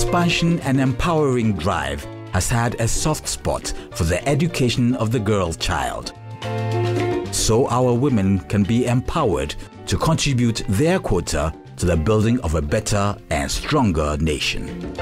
expansion and empowering drive has had a soft spot for the education of the girl child. So our women can be empowered to contribute their quota to the building of a better and stronger nation.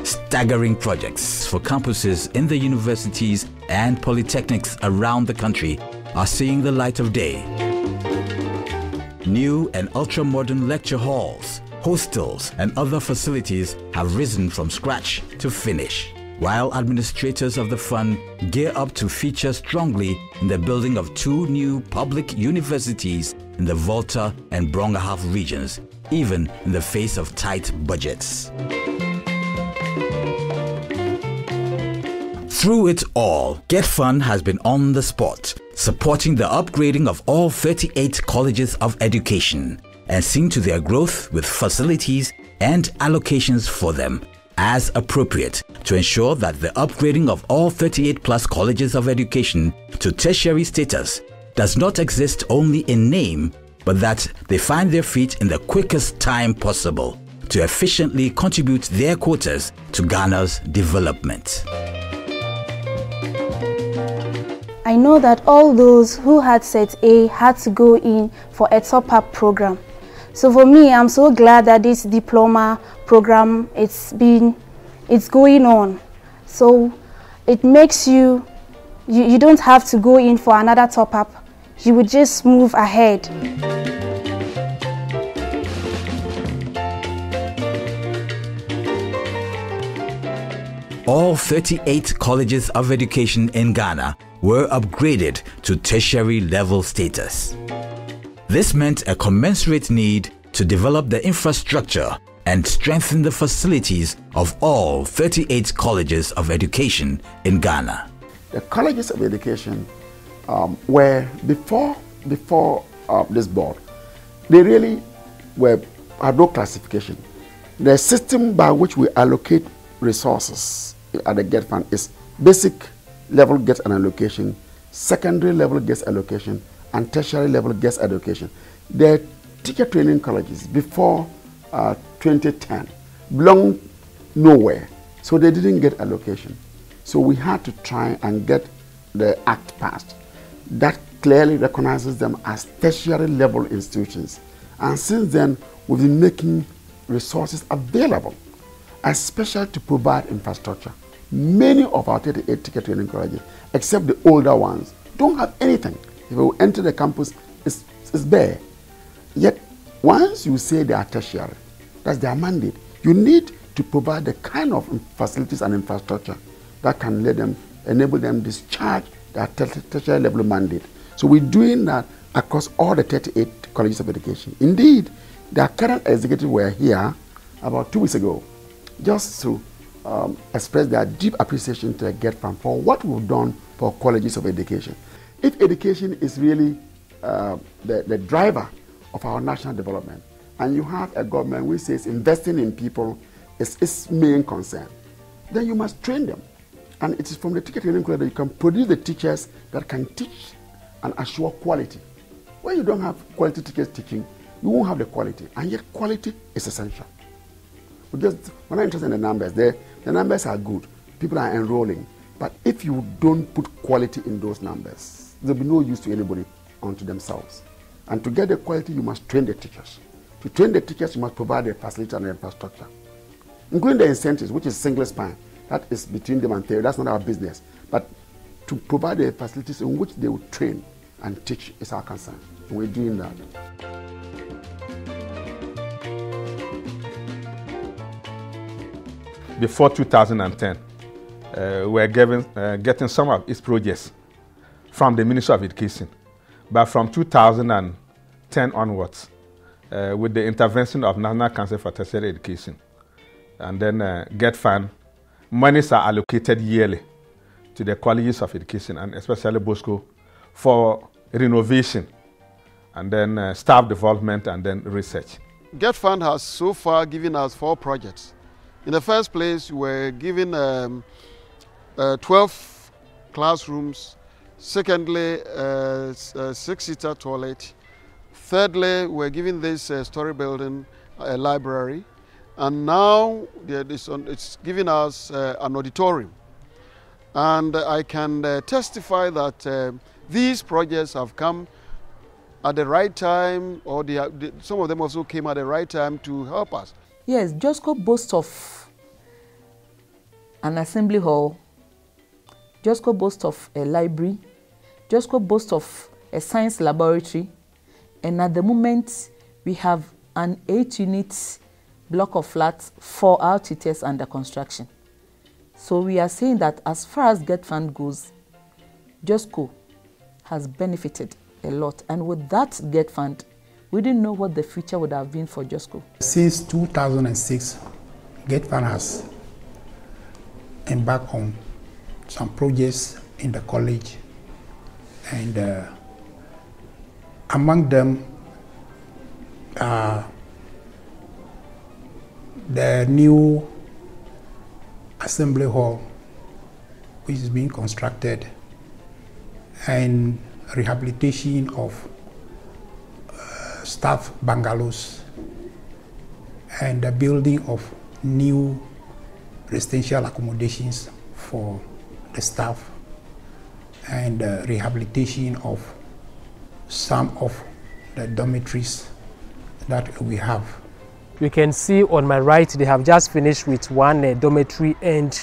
Staggering projects for campuses in the universities and polytechnics around the country are seeing the light of day. New and ultra-modern lecture halls, hostels and other facilities have risen from scratch to finish, while administrators of the fund gear up to feature strongly in the building of 2 new public universities in the Volta and Brongahaf regions, even in the face of tight budgets. Through it all, Getfund has been on the spot, supporting the upgrading of all 38 colleges of education and seeing to their growth with facilities and allocations for them as appropriate to ensure that the upgrading of all 38 plus colleges of education to tertiary status does not exist only in name, but that they find their feet in the quickest time possible to efficiently contribute their quotas to Ghana's development. I know that all those who had set A had to go in for a top-up program. So for me, I'm so glad that this diploma program it's going on. So it makes you don't have to go in for another top-up. You would just move ahead. All 38 colleges of education in Ghana were upgraded to tertiary level status. This meant a commensurate need to develop the infrastructure and strengthen the facilities of all 38 colleges of education in Ghana. The colleges of education were before this board, they really had no classification. The system by which we allocate resources at the Getfund is basic level gets an allocation, secondary level gets allocation, and tertiary level gets allocation. The teacher training colleges before 2010 belonged nowhere, so they didn't get allocation. So we had to try and get the act passed that clearly recognizes them as tertiary level institutions. And since then, we've been making resources available, especially to provide infrastructure. Many of our 38 teacher training colleges, except the older ones, don't have anything. If you enter the campus, it's bare. Yet, once you say they are tertiary, that's their mandate. You need to provide the kind of facilities and infrastructure that can let them, enable them discharge their tertiary level mandate. So we're doing that across all the 38 colleges of education. Indeed, the current executive were here about 2 weeks ago, just to express their deep appreciation to the Getfund for what we've done for colleges of education. If education is really the driver of our national development, and you have a government which says investing in people is its main concern, then you must train them. And it is from the teacher training college that you can produce the teachers that can teach and assure quality. When you don't have quality teachers teaching, you won't have the quality, and yet quality is essential. We're not interested in the numbers. The numbers are good. People are enrolling. But if you don't put quality in those numbers, there'll be no use to anybody unto themselves. And to get the quality, you must train the teachers. To train the teachers, you must provide the facility and the infrastructure, including the incentives, which is single spine. That is between them and theory. That's not our business. But to provide the facilities in which they will train and teach is our concern. And we're doing that. Before 2010, we were getting some of its projects from the Ministry of Education. But from 2010 onwards, with the intervention of National Council for Tertiary Education and then Getfund, monies are allocated yearly to the colleges of education and especially Bosco for renovation and then staff development and then research. Getfund has so far given us 4 projects. In the first place, we're given 12 classrooms. Secondly, a 6-seater toilet. Thirdly, we're giving this story building a library. And now it's giving us an auditorium. And I can testify that these projects have come at the right time, or some of them also came at the right time to help us. Yes, JOSCO boasts of an assembly hall, JOSCO boasts of a library, JOSCO boasts of a science laboratory, and at the moment we have an 8-unit block of flats for our tutors under construction. So we are saying that as far as Getfund goes, JOSCO has benefited a lot, and with that Getfund, we didn't know what the future would have been for JOSCO. Since 2006, Getfund has embarked on some projects in the college, and among them the new assembly hall which is being constructed, and rehabilitation of staff bungalows, and the building of new residential accommodations for the staff, and rehabilitation of some of the dormitories that we have. You can see on my right they have just finished with one dormitory, and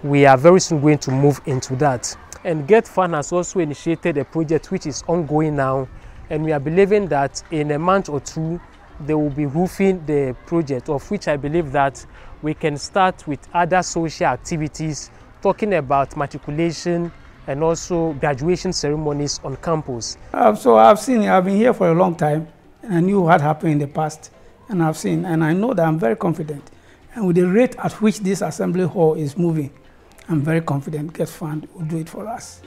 we are very soon going to move into that. And Getfund has also initiated a project which is ongoing now, and we are believing that in a month or 2 they will be roofing the project, of which I believe that we can start with other social activities, talking about matriculation and also graduation ceremonies on campus. So I've been here for a long time, and I knew what happened in the past, and and I know that I'm very confident. And with the rate at which this assembly hall is moving, I'm very confident Getfund will do it for us.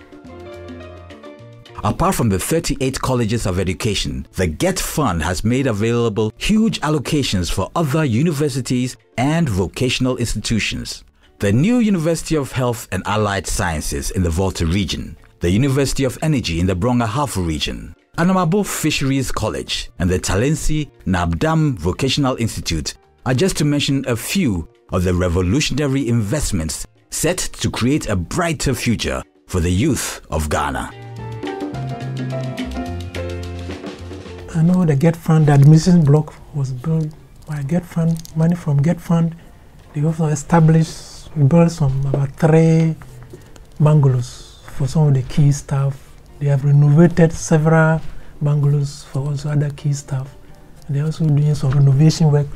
Apart from the 38 colleges of education, the Getfund has made available huge allocations for other universities and vocational institutions. The new University of Health and Allied Sciences in the Volta region, the University of Energy in the Bronga-Hafu region, Anamabo Fisheries College, and the Talensi Nabdam Vocational Institute are just to mention a few of the revolutionary investments set to create a brighter future for the youth of Ghana. I know the Getfund, the admission block was built by Getfund, money from Getfund. They also built about 3 bungalows for some of the key staff. They have renovated several bungalows for also other key staff. And they're also doing some renovation work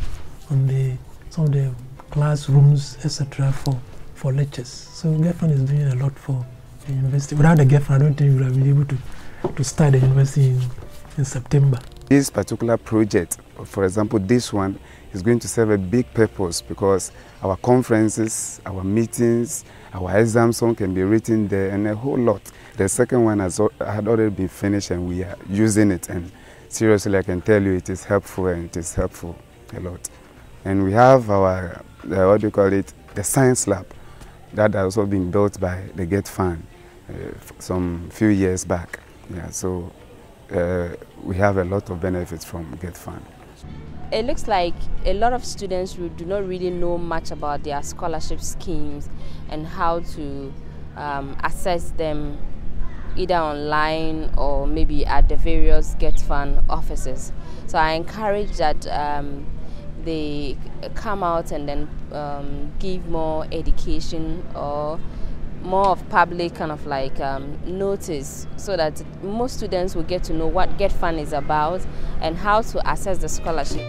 on some of the classrooms, etc. for lectures. So Getfund is doing a lot for the university. Without the Getfund, I don't think we would have been able to start the university in September. This particular project, for example, this one is going to serve a big purpose because our conferences, our meetings, our exams can be written there, and a whole lot. The second one had already been finished, and we are using it, and seriously I can tell you it is helpful, and it is helpful a lot. And we have our, the science lab that has also been built by the Getfund some few years back. Yeah, so we have a lot of benefits from Getfund. It looks like a lot of students who do not really know much about their scholarship schemes and how to assess them either online or maybe at the various Getfund offices. So I encourage that they come out and then give more education or more of public kind of like notice, so that most students will get to know what Getfund is about and how to access the scholarship.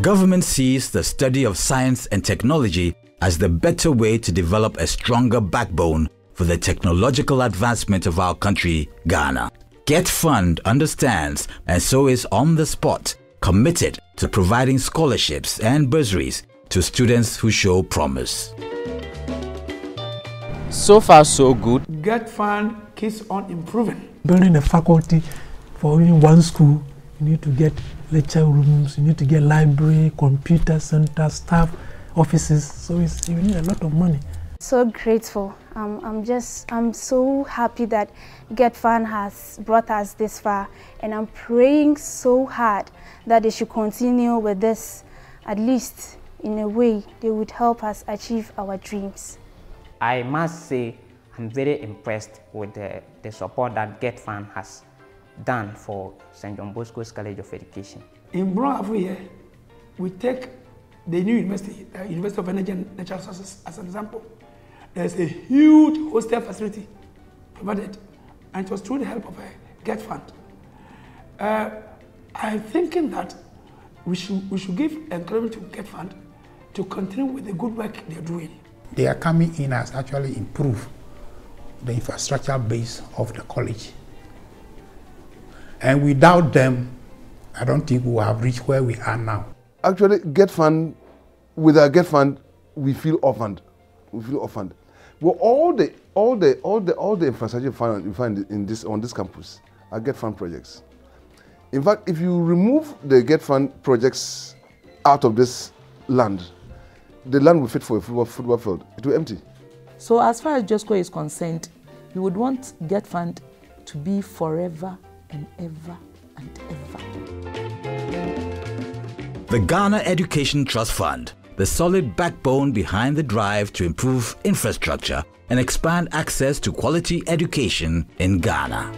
Government sees the study of science and technology as the better way to develop a stronger backbone for the technological advancement of our country, Ghana. Getfund understands and so is on the spot, committed to providing scholarships and bursaries to students who show promise. So far, so good. Getfund keeps on improving. Building a faculty for only one school, you need to get lecture rooms, you need to get library, computer center, staff, offices. So you need a lot of money. So grateful. I'm so happy that Getfund has brought us this far, and I'm praying so hard that they should continue with this. At least in a way, they would help us achieve our dreams. I must say I'm very impressed with the support that Getfund has done for St. John Bosco's College of Education. In Brown, we take the new university, University of Energy and Natural Resources as an example. There's a huge hostel facility provided, and it was through the help of Getfund. I'm thinking that we should give encouragement to Getfund to continue with the good work they're doing. They are coming in as actually improve the infrastructure base of the college. And without them, I don't think we will have reached where we are now. Actually, Getfund, with our Getfund, we feel orphaned. We feel orphaned. Well, all the infrastructure you find on this campus are Getfund projects. In fact, if you remove the Getfund projects out of this land, the land will fit for a football field. It will empty. So as far as JOSCO is concerned, we would want Getfund to be forever and ever and ever. The Ghana Education Trust Fund, the solid backbone behind the drive to improve infrastructure and expand access to quality education in Ghana.